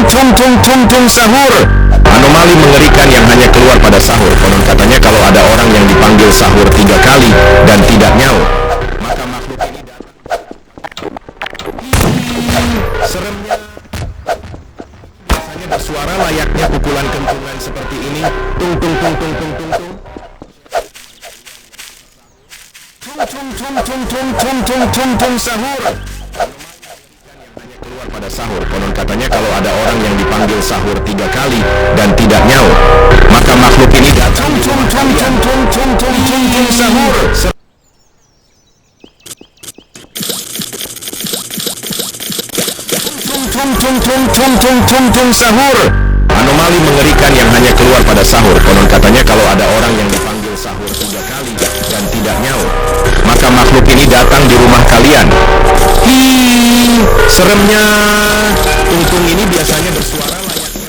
tung sahur. Anomali mengerikan yang hanya keluar pada sahur. Konon katanya kalau ada orang yang dipanggil sahur 3 kali dan tidak nyaut, maka makhluk ini datang. Seremnya biasanya bersuara layaknya pukulan kentungan seperti ini. Tung tung tung tung tung tung tung. Tung sahur. Hanya keluar pada sahur. Konon katanya kalau ada orang yang dipanggil sahur 3 kali dan tidak nyaut, maka makhluk ini datang. Tung sahur. Tung sahur. Anomali mengerikan yang hanya keluar pada sahur. Konon katanya kalau ada orang yang dipanggil sahur 3 kali dan tidak nyaut, maka makhluk ini datang di rumah kalian. Seremnya. Tung ini biasanya bersuara layaknya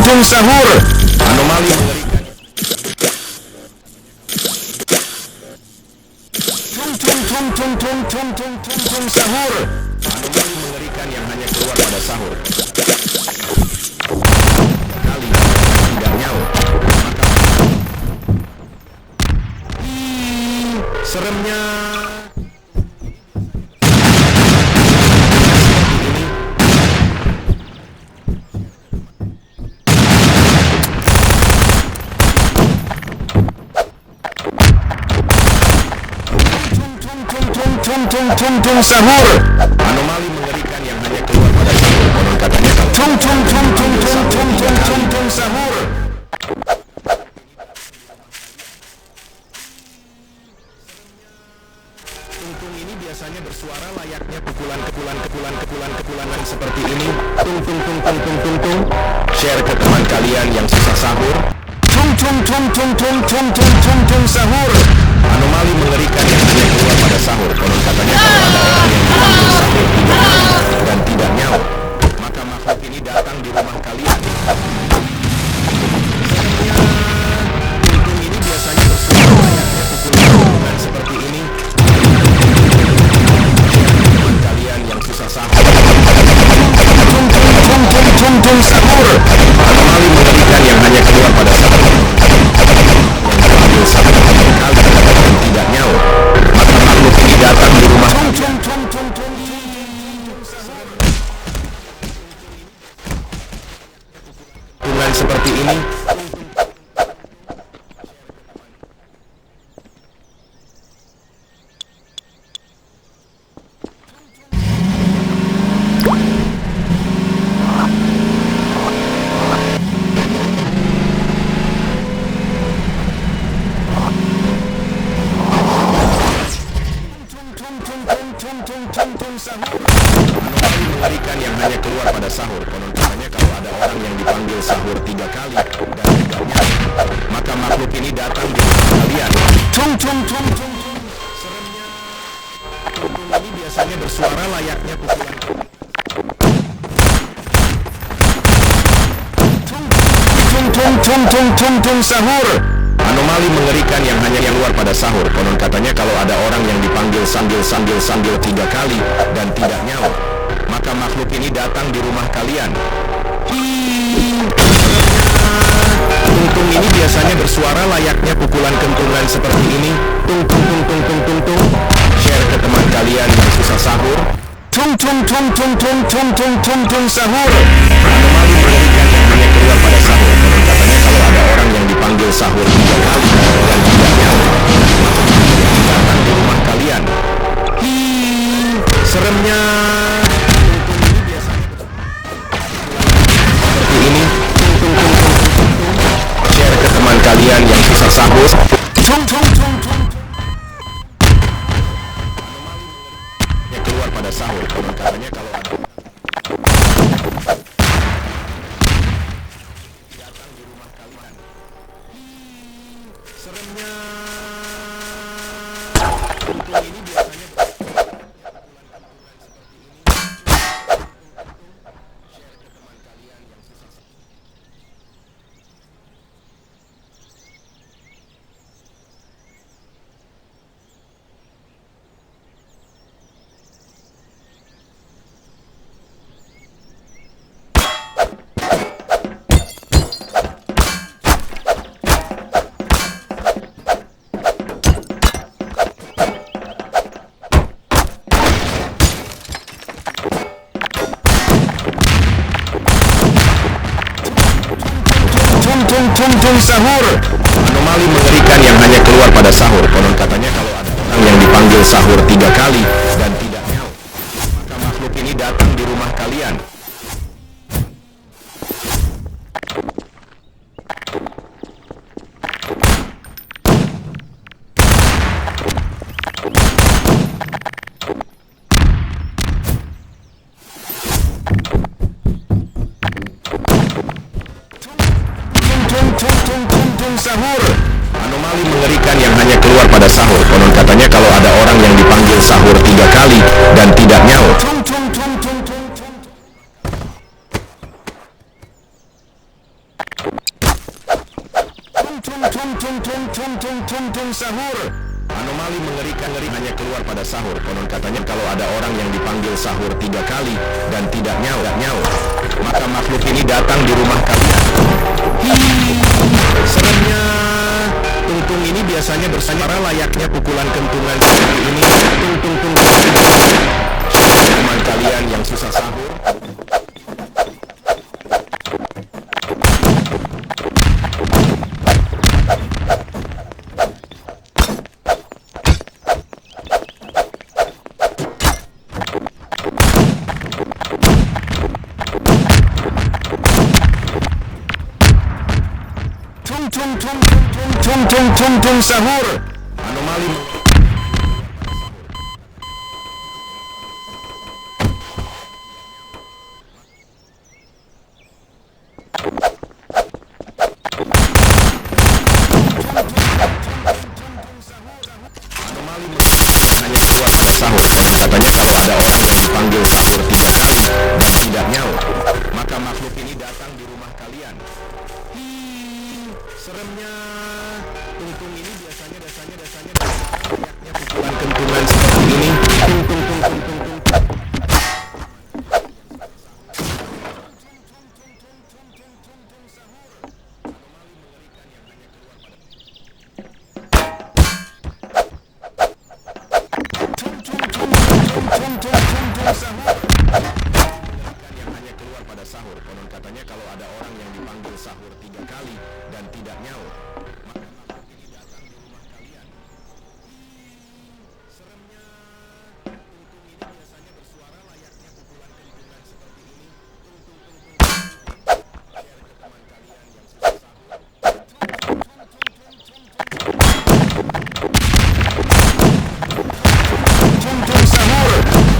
tung sahur. Anomali mengerikan. Tung sahur. Anomali mengerikan yang hanya keluar pada sahur. Kali tidak nyaut, maka seremnya. Tung sahur. Anomali mengerikan yang hanya keluar pada sahur. Konon katanya kalau tung sahur. Tung ini biasanya bersuara layaknya kepulanan seperti ini. Tung. Share ke teman kalian yang susah sahur. Tung sahur. Anomali mengerikan yang hanya keluar pada sahur. Konon katanya kalau ada orang yang dipanggil sahur 3 kali dan tidak nyaut, maka makhluk ini datang di rumah kalian. Tung ini biasanya bersuara layaknya pukulan seperti ini. Teman kalian yang susah sahur. Tung sahur. Anomali mengerikan yang hanya keluar pada sahur. Satu kali dan tidak nyaut, maka makhluk ini datang di rumah. Pukulan seperti ini. Anomali mengerikan yang hanya keluar pada sahur. Konon katanya kalau ada orang yang dipanggil sahur 3 kali dan tidak nyaut, maka makhluk ini datang di rumah kalian. Seremnya. Tung ini biasanya bersuara layaknya pukulan. Tung sahur. Anomali mengerikan yang hanya keluar pada sahur. Konon katanya kalau ada orang yang dipanggil sambil 3 kali dan tidak nyaut, maka makhluk ini datang di rumah kalian. Tung ini biasanya bersuara layaknya pukulan kentungan seperti ini. Tung. Share ke teman kalian yang susah sahur. Tung sahur. Anomali mengerikan yang hanya keluar pada sahur. Konon katanya kalau ada orang yang dipanggil sahur 3 kali dan tidak nyaut, datang di rumah kalian. Seremnya. Tung ini biasanya seperti ini. Share ke teman kalian yang susah sahur. Tung. Yang keluar pada sahur. Konon katanya kalau ada datang di rumah kalian. Seremnya. Tung ini biasanya tung sahur. Anomali mengerikan yang hanya keluar pada sahur. Konon katanya kalau ada orang yang dipanggil sahur 3 kali dan tidak nyaut, maka makhluk ini datang di rumah kalian. Tung sahur. Anomali mengerikan yang hanya keluar pada sahur. Konon katanya kalau ada orang yang dipanggil sahur 3 kali dan tidak nyaut, tung sahur. Anomali mengerikan hanya keluar pada sahur. Konon katanya kalau ada orang yang dipanggil sahur 3 kali dan tidak nyaut, maka makhluk ini datang di rumah kalian. Seremnya. Tung ini biasanya bersuara layaknya pukulan kentungan seperti ini. Tung. Teman kalian yang susah sahur. Tung sahur. Anomali hanya keluar pada sahur. Katanya kalau ada orang yang dipanggil sahur 3 kali dan tidak nyaut, maka makhluk ini datang di rumah kalian. Seremnya. Tung ini biasanya layaknya pukulan kentungan seperti ini. Tung. Yang hanya keluar pada sahur. Konon katanya kalau ada orang yang dipanggil sahur 3 kali dan tidak nyaut, maka makhluk ini datang di rumah kalian. Seremnya. Tung ini biasanya bersuara layaknya pukulan kentungan seperti ini. Share ke teman kalian yang susah sahur. Sahur.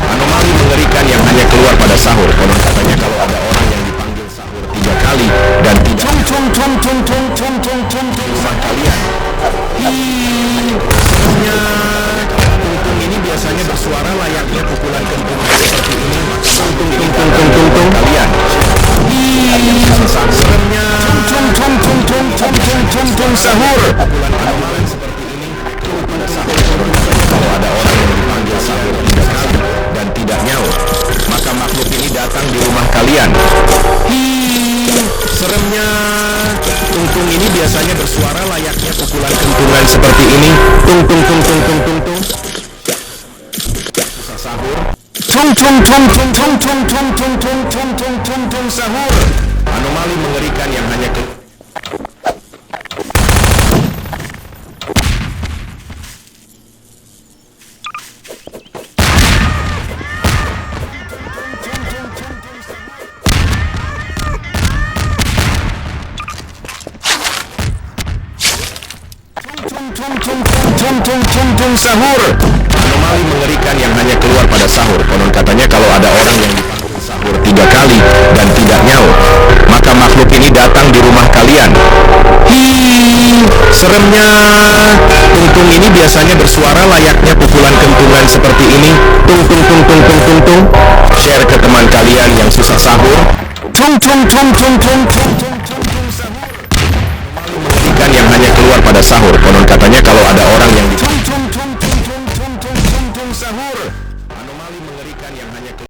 Anomali mengerikan yang hanya keluar pada sahur. Konon katanya kalau ada orang yang dipanggil sahur 3 kali dan tidak rumah kalian. Seremnya. Tung ini biasanya bersuara layaknya pukulan kentungan seperti ini. Tung kalian. Seremnya. Tung sahur. Pukulan anomali seperti ini keluar pada sahur. Konon katanya kalau ada orang yang dipanggil sahur 3 kali dan tidak nyaut, maka makhluk ini datang di rumah kalian. Seremnya. Tung ini biasanya bersuara layaknya pukulan kentungan seperti ini. Tung. Susah sahur. Tung sahur. Anomali mengerikan yang hanya sahur. Anomali mengerikan yang hanya keluar pada sahur. Konon katanya kalau ada orang yang dipanggil sahur 3 kali dan tidak nyaut, maka makhluk ini datang di rumah kalian. Seremnya. Tung ini biasanya bersuara layaknya pukulan kentungan seperti ini. Tung. Share ke teman kalian yang susah sahur. Mengerikan yang hanya keluar pada sahur. Konon katanya kalau ada orang yang sahur. Anomali mengerikan yang hanya keluar